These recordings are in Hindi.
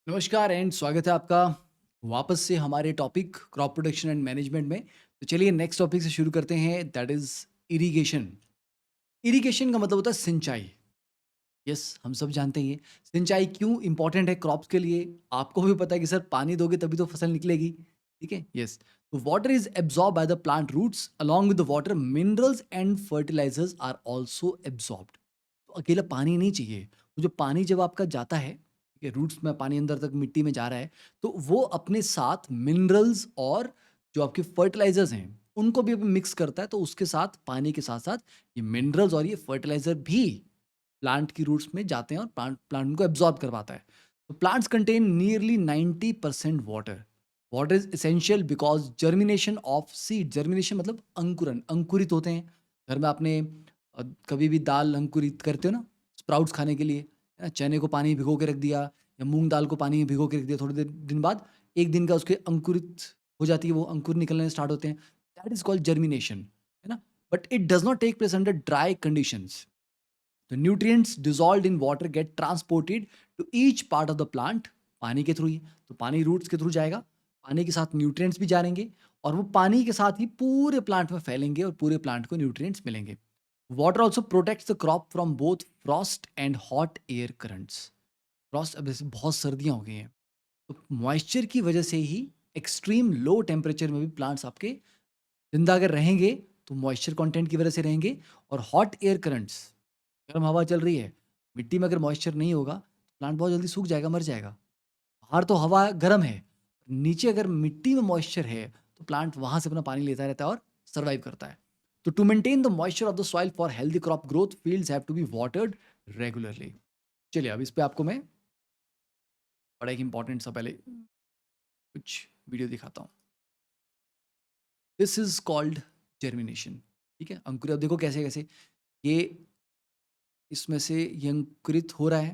नमस्कार एंड स्वागत है आपका वापस से हमारे topic crop protection and management में। तो चलिए नेक्स्ट टॉपिक से शुरू करते हैं, दैट इज इरिगेशन। इरिगेशन का मतलब होता है सिंचाई। यस, हम सब जानते हैं ये सिंचाई क्यों इंपॉर्टेंट है क्रॉप्स के लिए। आपको भी पता है कि सर पानी दोगे तभी तो फसल निकलेगी। ठीक है, यस। तो water is absorb by the plant roots along with the water minerals and fertilizers are also absorbed. तो अकेला पानी नहीं चाहिए। तो जो पानी जब आपका जाता है, ठीक है, रूट्स में पानी अंदर तक मिट्टी में जा रहा है, तो वो अपने साथ मिनरल्स और जो आपके फर्टिलाइजर्स हैं उनको भी मिक्स करता है। तो उसके साथ पानी के साथ साथ ये मिनरल्स और ये फर्टिलाइजर भी प्लांट की रूट्स में जाते हैं और प्लांट प्लांट को एब्जॉर्ब करवाता है। तो plants contain nearly 90% water. Water is essential because germination of seed. Germination मतलब अंकुरन, अंकुरित होते हैं। घर में आपने कभी भी दाल अंकुरित करते हो ना, स्प्राउट्स खाने के लिए, है ना? चने को पानी में भिगो के रख दिया या मूंग दाल को पानी में भिगो के रख दिया, थोड़ी देर दिन बाद एक दिन का उसके अंकुरित हो जाती है, वो अंकुर निकलने स्टार्ट होते हैं। दैट इज कॉल्ड जर्मिनेशन, है ना? But it does not take place under dry conditions. The nutrients dissolved in water get transported to each part of the plant। पानी के थ्रू ही, तो पानी रूट्स के थ्रू जाएगा, पानी के साथ न्यूट्रिएंट्स भी जाएंगे और वो पानी के साथ ही पूरे प्लांट में फैलेंगे और पूरे प्लांट को न्यूट्रिएंट्स मिलेंगे। Water also protects the crop from both Frost and hot air currents. Frost, अब जैसे बहुत सर्दियां हो गई हैं, तो मॉइस्चर की वजह से ही एक्सट्रीम लो टेम्परेचर में भी प्लांट्स आपके जिंदा अगर रहेंगे तो मॉइस्चर कंटेंट की वजह से रहेंगे। और हॉट एयर करंट्स, गर्म हवा चल रही है, मिट्टी में अगर मॉइस्चर नहीं होगा तो प्लांट बहुत जल्दी सूख जाएगा, मर जाएगा। बाहर तो हवा गर्म है, नीचे अगर मिट्टी में मॉइस्चर है तो प्लांट वहां से अपना पानी लेता रहता है और सर्वाइव करता है। तो to maintain the moisture of the soil for healthy crop growth, fields have to be watered regularly. चलिए अब इस पे आपको मैं बड़ा एक इंपॉर्टेंट सा पहले कुछ वीडियो दिखाता हूँ। This is called germination. ठीक है, अंकुर अब देखो कैसे कैसे ये इसमें से ये अंकुरित हो रहा है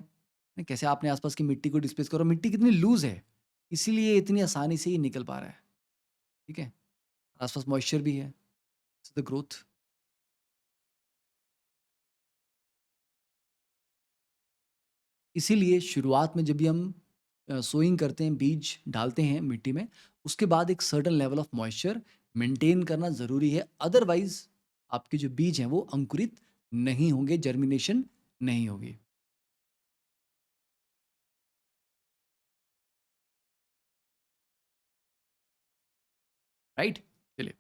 ना, कैसे आपने आसपास की मिट्टी को डिस्प्लेस करो, मिट्टी कितनी लूज है इसीलिए इतनी आसानी से ये निकल पा रहा है। ठीक है, आसपास मॉइस्चर भी है, द ग्रोथ। इसीलिए शुरुआत में जब भी हम सोइंग करते हैं, बीज डालते हैं मिट्टी में, उसके बाद एक certain level of moisture maintain करना ज़रूरी है। अदरवाइज आपके जो बीज हैं वो अंकुरित नहीं होंगे, जर्मिनेशन नहीं होगी। राइट, चलिए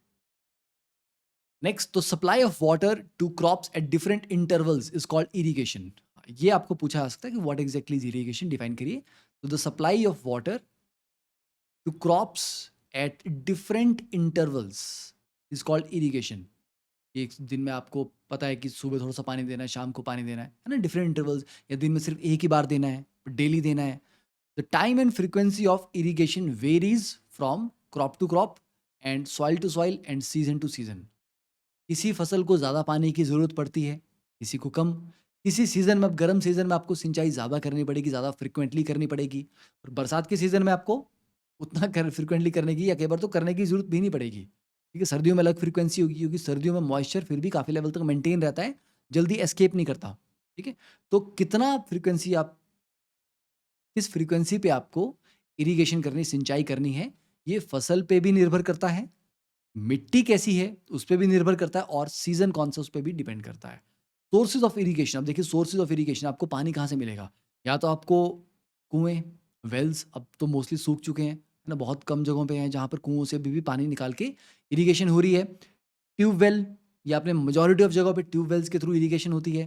नेक्स्ट। तो supply of water to crops at different intervals is called irrigation. ये आपको पूछा जा सकता है कि what exactly is irrigation, define करिए। तो the supply of water to crops at different intervals is called irrigation. एक दिन में आपको पता है कि सुबह थोड़ा सा पानी देना है, शाम को पानी देना है ना, डिफरेंट इंटरवल्स, या दिन में सिर्फ एक ही बार देना है, डेली देना है। The time and frequency of irrigation varies from crop to crop and soil to soil and season to season. किसी फसल को ज़्यादा पानी की ज़रूरत पड़ती है, किसी को कम। किसी सीज़न में, अब गर्म सीज़न में आपको सिंचाई ज़्यादा करनी पड़ेगी, ज़्यादा फ्रीक्वेंटली करनी पड़ेगी, और बरसात के सीज़न में आपको उतना कर फ्रीक्वेंटली करने की या कई बार तो करने की ज़रूरत भी नहीं पड़ेगी। ठीक है, सर्दियों में अलग फ्रीक्वेंसी होगी क्योंकि सर्दियों में मॉइस्चर फिर भी काफ़ी लेवल तक मेंटेन रहता है, जल्दी एस्केप नहीं करता। ठीक है, तो कितना फ्रीक्वेंसी आप, किस फ्रीक्वेंसी पे आपको इरिगेशन करनी, सिंचाई करनी है, ये फसल पे भी निर्भर करता है, मिट्टी कैसी है उस पे भी निर्भर करता है, और सीजन कौन सा उस पे भी डिपेंड करता है। सोर्सेज ऑफ इरिगेशन, अब देखिए सोर्सेज ऑफ इरिगेशन, आपको पानी कहाँ से मिलेगा? या तो आपको कुएं, वेल्स अब तो मोस्टली सूख चुके हैं, है ना, बहुत कम जगहों पे हैं जहाँ पर कुओं से भी पानी निकाल के इरिगेशन हो रही है। ट्यूबवेल, या अपने मेजोरिटी ऑफ जगहों पे ट्यूबवेल्स के थ्रू इरिगेशन होती है।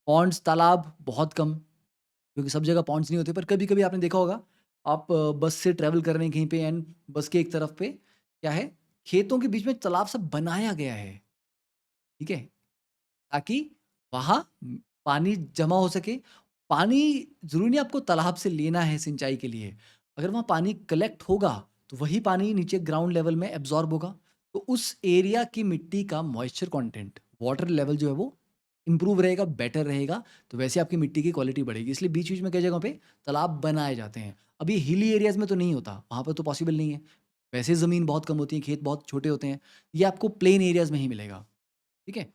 पॉन्ड्स, तालाब बहुत कम, क्योंकि सब जगह पॉन्ड्स नहीं होते, पर कभी कभी आपने देखा होगा, आप बस से ट्रैवल कर रहे हैं कहीं पे एंड बस के एक तरफ पे क्या है, खेतों के बीच में तालाब सब बनाया गया है। ठीक है, ताकि वहाँ पानी जमा हो सके। पानी ज़रूरी नहीं आपको तालाब से लेना है सिंचाई के लिए। अगर वहाँ पानी कलेक्ट होगा, तो वही पानी नीचे ग्राउंड लेवल में एब्ज़ॉर्ब होगा। तो उस एरिया की मिट्टी का मॉइस्चर कंटेंट, वाटर लेवल जो है वो इम्प्रूव रहेगा, बेटर रहेगा। तो वैसे आपकी मिट्टी की क्वालिटी बढ़ेगी। इसलिए बीच-बीच में कई जगहों पे तालाब बनाए जाते हैं। अभी हिली एरियाज़ में तो नहीं होता, वहाँ पर तो पॉसिबल नहीं है। वैसे ज़मीन बहुत कम होती है, खेत बहुत छोटे होते हैं। ये आपको प्लेन एरियाज़ में ही मिलेगा। ठीक है?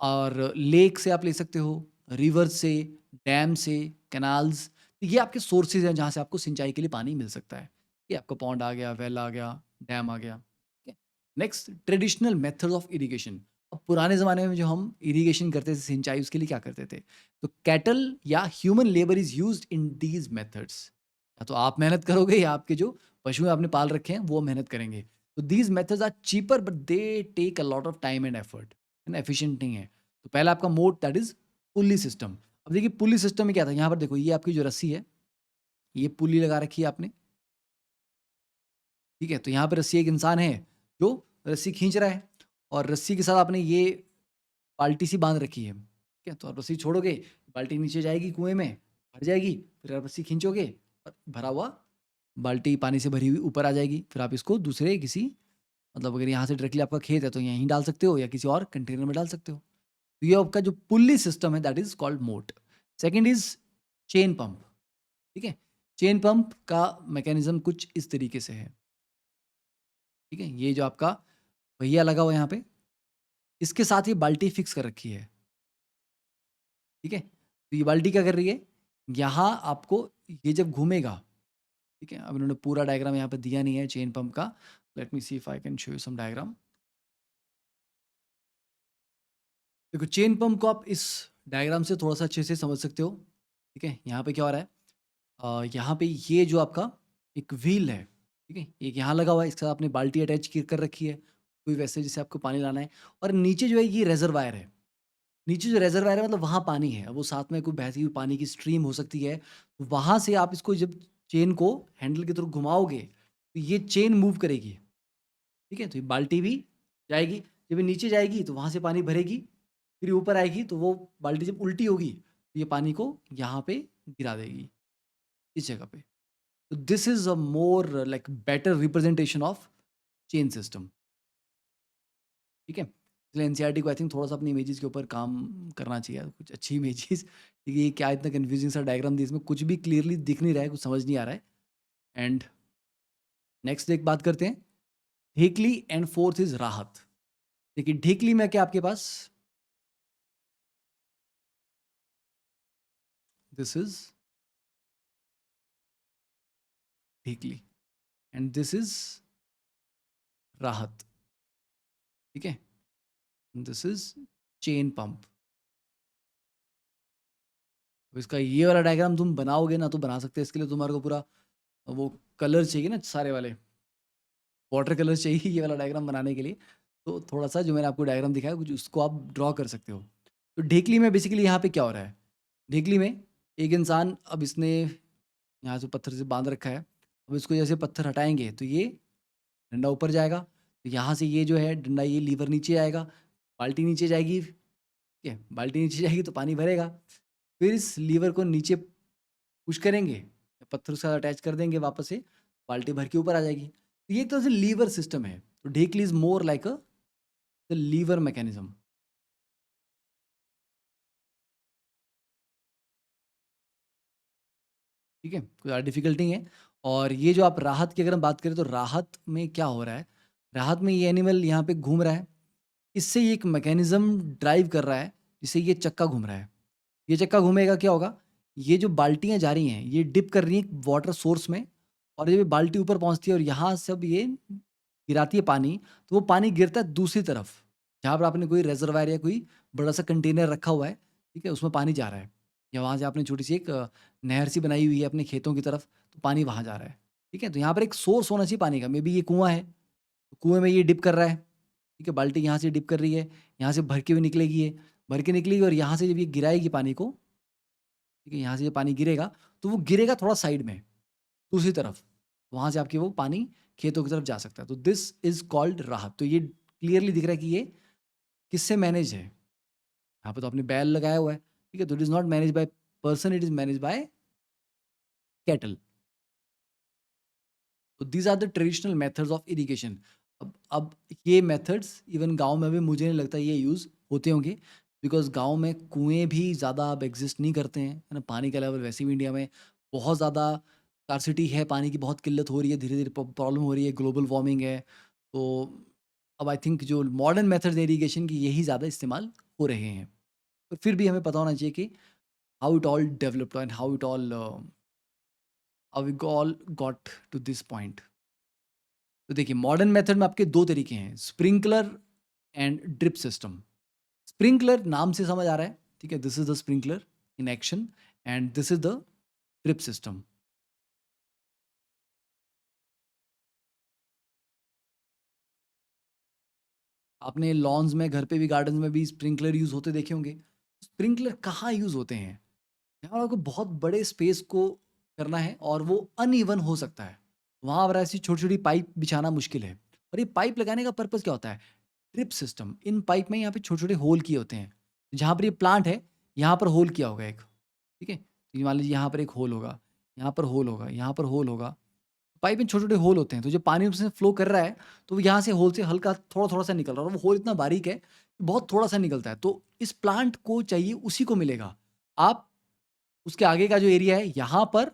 और लेक से आप ले सकते हो, रिवर से, डैम से, कैनाल्स, तो ये आपके सोर्सेज हैं जहाँ से आपको सिंचाई के लिए पानी मिल सकता है। ये आपका पॉन्ड आ गया, वेल आ गया, डैम आ गया। ठीक है। Next, traditional method of irrigation. अब पुराने ज़माने में जो हम इरिगेशन करते थे सिंचाई, उसके लिए क्या करते थे? तो कैटल या human labour is used in these methods. या तो आप मेहनत करोगे या आपके जो पशु आपने पाल रखे हैं वो मेहनत करेंगे। तो these methods are cheaper but they take a lot of time and effort, है ना? एफिशिएंट नहीं है। तो पहला आपका mode that is pulley system. अब देखिए पुली सिस्टम में क्या था, यहाँ पर देखो ये आपकी जो रस्सी है, ये पुली लगा रखी है आपने, ठीक है? तो यहाँ पे रस्सी एक इंसान है जो रस्सी खींच रहा है और रस्सी के साथ आपने ये बाल्टी सी बाँध रखी है, ठीक है? तो आप रस्सी छोड़ोगे, बाल्टी नीचे जाएगी कुएँ में, भर जाएगी, फिर आप रस्सी खींचोगे और भरा हुआ बाल्टी पानी से भरी हुई ऊपर आ जाएगी। फिर आप इसको दूसरे किसी, मतलब अगर यहाँ से डायरेक्टली आपका खेत है तो यहीं डाल सकते हो या किसी और कंटेनर में डाल सकते हो। तो ये आपका जो पुल्ली सिस्टम है दैट इज़ कॉल्ड मोट। सेकंड इज़ चेन पंप, ठीक है? चेन पंप का मैकेनिज़्म कुछ इस तरीके से है, ठीक है? ये जो आपका पहिया लगा हुआ है यहाँ पे, इसके साथ ये बाल्टी फिक्स कर रखी है, ठीक है? तो ये बाल्टी क्या कर रही है, यहाँ आपको ये जब घूमेगा, ठीक है? अब इन्होंने पूरा डायग्राम यहाँ पे दिया नहीं है चेन पंप का। Let me see if I can show you some diagram. देखो चेन पंप को आप इस डायग्राम से थोड़ा-सा अच्छे से समझ सकते हो, ठीक है? यहाँ पे क्या हो रहा है, यहाँ पे ये जो आपका एक व्हील है, ठीक है? एक यहाँ लगा हुआ है, इसके साथ आपने बाल्टी अटैच की कर रखी है, कोई वैसे जैसे आपको पानी लाना है, और नीचे जो है ये रिजर्वायर है। नीचे जो रिजर्वायर है मतलब वहाँ पानी है, अब वो साथ में कोई बहती हुई पानी की स्ट्रीम हो सकती है, वहाँ से आप इसको जब चेन को हैंडल के थ्रू घुमाओगे, तो ये चेन मूव करेगी, ठीक है? तो ये बाल्टी भी जाएगी, जब ये नीचे जाएगी तो वहाँ से पानी भरेगी, फिर ये ऊपर आएगी तो वो बाल्टी जब उल्टी होगी, तो ये पानी को यहाँ पे गिरा देगी, इस जगह पे। तो this is a more like better representation of chain system, ठीक है? इसलिए एनसीईआरटी को आई थिंक थोड़ा-सा अपनी इमेजेस के ऊपर काम करना चाहिए, कुछ अच्छी इमेजेस, क्योंकि ये क्या इतना कन्फ्यूजिंग सा डायग्राम दिया, इसमें कुछ भी क्लियरली दिख नहीं रहा है, कुछ समझ नहीं आ रहा है। एंड नेक्स्ट एक बात करते हैं, ढेकली एंड फोर्थ इज़ राहत। देखिए ढेकली में क्या आपके पास, this is dhekli and this is rahat, ठीक है? This is chain pump. अब इसका ये वाला डायग्राम तुम बनाओगे ना तो बना सकते हैं, इसके लिए तुम्हारे को पूरा वो कलर चाहिए ना सारे वाले, वाटर कलर चाहिए ये वाला डायग्राम बनाने के लिए। तो थोड़ा-सा जो मैंने आपको डायग्राम दिखाया कुछ उसको आप ड्रॉ कर सकते हो। तो ढेकली में बेसिकली यहाँ पे क्या हो रहा है? ढेकली में एक इंसान, अब इसने यहाँ से पत्थर से बाँध रखा है। अब इसको जैसे पत्थर हटाएँगे तो ये डंडा ऊपर जाएगा। तो यहाँ से ये जो है डंडा, ये लीवर नीचे आएगा, बाल्टी नीचे जाएगी, ठीक है? बाल्टी नीचे जाएगी तो पानी भरेगा। फिर इस लीवर को नीचे पुश करेंगे, पत्थर के साथ अटैच कर देंगे वापस से, बाल्टी भर के ऊपर आ जाएगी। तो ये एक तरह से लीवर सिस्टम है। तो dhekli is more like a the lever mechanism, ठीक है? कोई ज़्यादा डिफ़िकल्ट नहीं है। और ये जो आप राहत की अगर हम बात करें तो राहत में क्या हो रहा है? राहत में ये एनिमल यहाँ पे घूम रहा है, इससे ये एक मैकेनिज़्म ड्राइव कर रहा है, जिससे ये चक्का घूम रहा है। ये चक्का घूमेगा क्या होगा? ये जो बाल्टियाँ जा रही हैं, ये डिप कर रही हैं वाटर सोर्स में, और जब ये बाल्टी ऊपर पहुँचती है और यहाँ से अब ये गिराती है पानी, तो वो पानी गिरता है दूसरी तरफ, जहाँ पर आपने कोई रिज़र्वायर या कोई बड़ा-सा कंटेनर रखा हुआ है, ठीक है? उसमें पानी जा रहा है। या वहाँ से आपने छोटी-सी एक नहर सी बनाई हुई है अपने खेतों की तरफ, तो पानी वहाँ जा रहा है, ठीक है? तो यहाँ पर एक सोर्स होना चाहिए पानी का, मेबी ये कुआँ है, तो कुएँ में ये डिप कर रहा है, ठीक है? बाल्टी यहाँ से डिप कर रही है, यहाँ से भर के हुए निकलेगी ये, भर के निकलेगी और यहाँ से जब ये गिराएगी पानी को, ठीक है, यहाँ से जब पानी गिरेगा, तो वो गिरेगा थोड़ा साइड में, दूसरी तरफ। वहाँ से आपके वो पानी खेतों की तरफ जा सकता है। तो दिस इज़ कॉल्ड राहत। तो ये क्लियरली दिख रहा है कि ये किससे मैनेज है। यहाँ पे तो आपने बैल लगाया हुआ है, ठीक है? तो it is not managed by person, it is managed by cattle. तो these are the traditional methods of irrigation. अब ये मेथड्स इवन गाँव में भी मुझे नहीं लगता ये यूज़ होते होंगे, बिकॉज़ गाँव में कुएँ भी ज़्यादा अब एक्ज़िस्ट नहीं करते हैं, है ना? पानी का लेवल वैसे भी इंडिया में बहुत ज़्यादा स्कार्सिटी है, पानी की बहुत किल्लत हो रही है, धीरे-धीरे प्रॉब्लम हो रही है, ग्लोबल वार्मिंग है। तो अब आई थिंक जो मॉडर्न मेथड्स इरिगेशन की यही ज़्यादा इस्तेमाल हो रहे हैं। पर फिर भी हमें पता होना चाहिए कि how it all developed and how it all how we all got to this point. तो देखिए मॉडर्न मेथड में आपके दो तरीके हैं, sprinkler and drip system. Sprinkler नाम से समझ आ रहा है, ठीक है, this is the sprinkler in action and this is the drip system. आपने लॉन्स में, घर पे भी, गार्डन में भी स्प्रिंकलर यूज होते देखे होंगे। स्प्रिंकलर कहाँ यूज होते हैं? यहाँ आपको बहुत बड़े स्पेस को करना है और वो अनइवन हो सकता है, वहां पर ऐसी छोटी छोटी पाइप बिछाना मुश्किल है। और ये पाइप लगाने का पर्पज क्या होता है? Drip system. इन पाइप में यहाँ पे छोटे छोटे होल किए होते हैं। जहाँ पर ये प्लांट है, यहाँ पर होल किया होगा एक, ठीक है, तो ये मान लीजिए यहाँ पर एक होल होगा, यहाँ पर होल होगा, यहाँ पर होल होगा। पाइप में छोटे छोटे होल होते हैं, तो जब पानी उसमें फ्लो कर रहा है तो वो यहाँ से होल से हल्का थोड़ा थोड़ा सा निकल रहा है, और वो होल इतना बारीक है कि बहुत थोड़ा सा निकलता है। तो इस प्लांट को चाहिए उसी को मिलेगा। आप उसके आगे का जो एरिया है यहाँ पर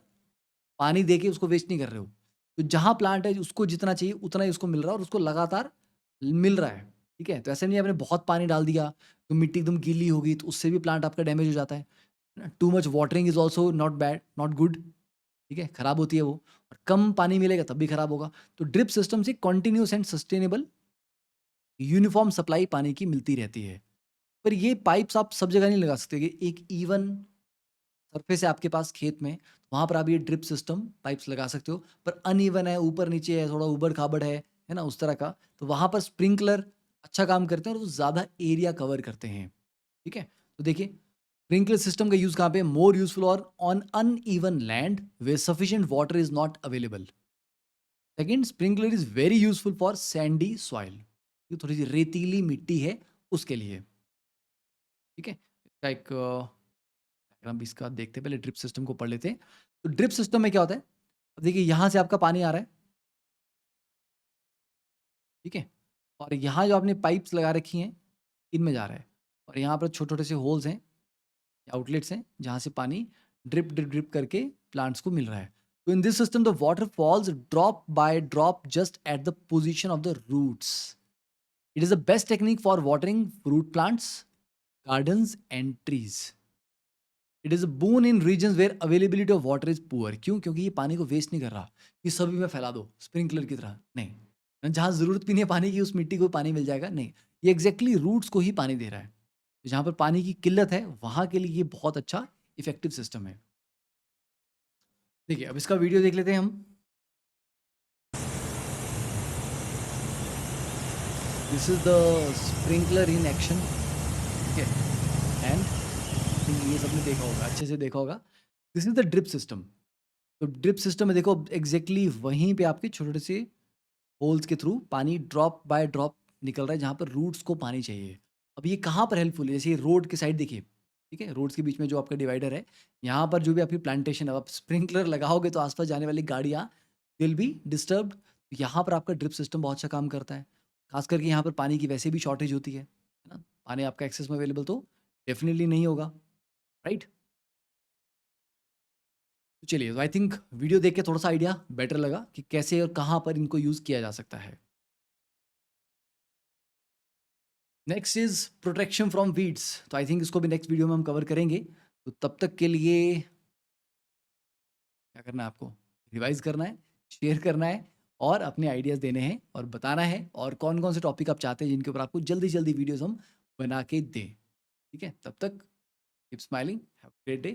पानी दे के उसको वेस्ट नहीं कर रहे हो। तो जहाँ प्लांट है उसको जितना चाहिए उतना ही उसको मिल रहा है, और उसको लगातार मिल रहा है, ठीक है। तो ऐसे नहीं आपने बहुत पानी डाल दिया तो मिट्टी एकदम गीली होगी, तो उससे भी प्लांट आपका डैमेज हो जाता है। Too much watering is also not bad, not good, ठीक है, खराब होती है वो। और कम पानी मिलेगा तब भी खराब होगा। तो ड्रिप सिस्टम से continuous and sustainable uniform supply पानी की मिलती रहती है। पर ये पाइप्स आप सब जगह नहीं लगा सकते कि एक इवन सरफेस है आपके पास खेत में, वहाँ पर आप ये ड्रिप सिस्टम पाइप्स लगा सकते हो। पर अनइवन है, ऊपर नीचे है, थोड़ा ऊबड़ खाबड़ है ना, उस तरह का, तो वहाँ पर स्प्रिंकलर अच्छा काम करते हैं और वो ज़्यादा एरिया कवर करते हैं, ठीक है। तो देखिए स्प्रिंकलर सिस्टम का यूज़ कहाँ पे? मोर यूजफुल और on uneven land way sufficient water is not available. Second, sprinkler is very useful for Sandy soil, ये थोड़ी सी रेतीली मिट्टी है उसके लिए, ठीक है। इसका एक हम इसका देखते हैं, पहले ड्रिप सिस्टम को पढ़ लेते हैं। तो ड्रिप सिस्टम में क्या होता है? अब देखिए यहाँ से आपका पानी आ रहा है, ठीक है, और यहाँ जो आपने पाइप्स लगा रखी हैं इनमें जा रहा है, और यहाँ पर छोटे छोटे से होल्स हैं, आउटलेट्स हैं, जहाँ से पानी ड्रिप ड्रिप ड्रिप करके प्लांट्स को मिल रहा है। तो in this system the water falls drop by drop just at the position of the roots. It is the best technique for watering fruit plants, gardens and trees. It is a boon in regions where availability of water is poor. क्यों? क्योंकि ये पानी को वेस्ट नहीं कर रहा कि सभी में फैला दो स्प्रिंकलर की तरह, नहीं। जहाँ जरूरत भी नहीं है पानी की, उस मिट्टी को पानी मिल जाएगा, नहीं। ये एग्जैक्टली रूट्स को ही पानी दे रहा है। तो जहाँ पर पानी की किल्लत है वहाँ के लिए ये बहुत अच्छा इफेक्टिव सिस्टम है। देखिए अब इसका वीडियो देख लेते हैं हम। This is the sprinkler in action, ठीक है, एंड ये सबने देखा होगा, अच्छे से देखा होगा। This is the drip system. तो ड्रिप सिस्टम में देखो एग्जैक्टली वहीं पे आपके छोटे छोटे से होल्स के थ्रू पानी ड्रॉप बाय ड्रॉप निकल रहा है, जहाँ पर रूट्स को पानी चाहिए। अब ये कहाँ पर हेल्पफुल है? जैसे रोड के साइड देखिए, ठीक है, रोड्स के बीच में जो आपका डिवाइडर है, यहाँ पर जो भी आपकी प्लांटेशन है, आप स्प्रिंकलर लगाओगे तो आसपास जाने वाली गाड़ियाँ विल बी डिस्टर्ब्ड। यहाँ पर आपका ड्रिप सिस्टम बहुत अच्छा काम करता है। खास करके यहाँ पर पानी की वैसे भी शॉर्टेज होती है ना, पानी आपका एक्सेस में अवेलेबल तो डेफिनेटली नहीं होगा, राइट। तो चलिए, तो आई थिंक वीडियो देख के थोड़ा सा आइडिया बेटर लगा कि कैसे और कहाँ पर इनको यूज़ किया जा सकता है। Next is protection from weeds. तो आई थिंक इसको भी नेक्स्ट वीडियो में हम कवर करेंगे। तो तब तक के लिए क्या करना है आपको? रिवाइज करना है, शेयर करना है, और अपने आइडियाज़ देने हैं और बताना है, और कौन कौन से टॉपिक आप चाहते हैं जिनके ऊपर आपको जल्दी जल्दी वीडियोस हम बना के दें, ठीक है। तब तक keep smiling, have a great day.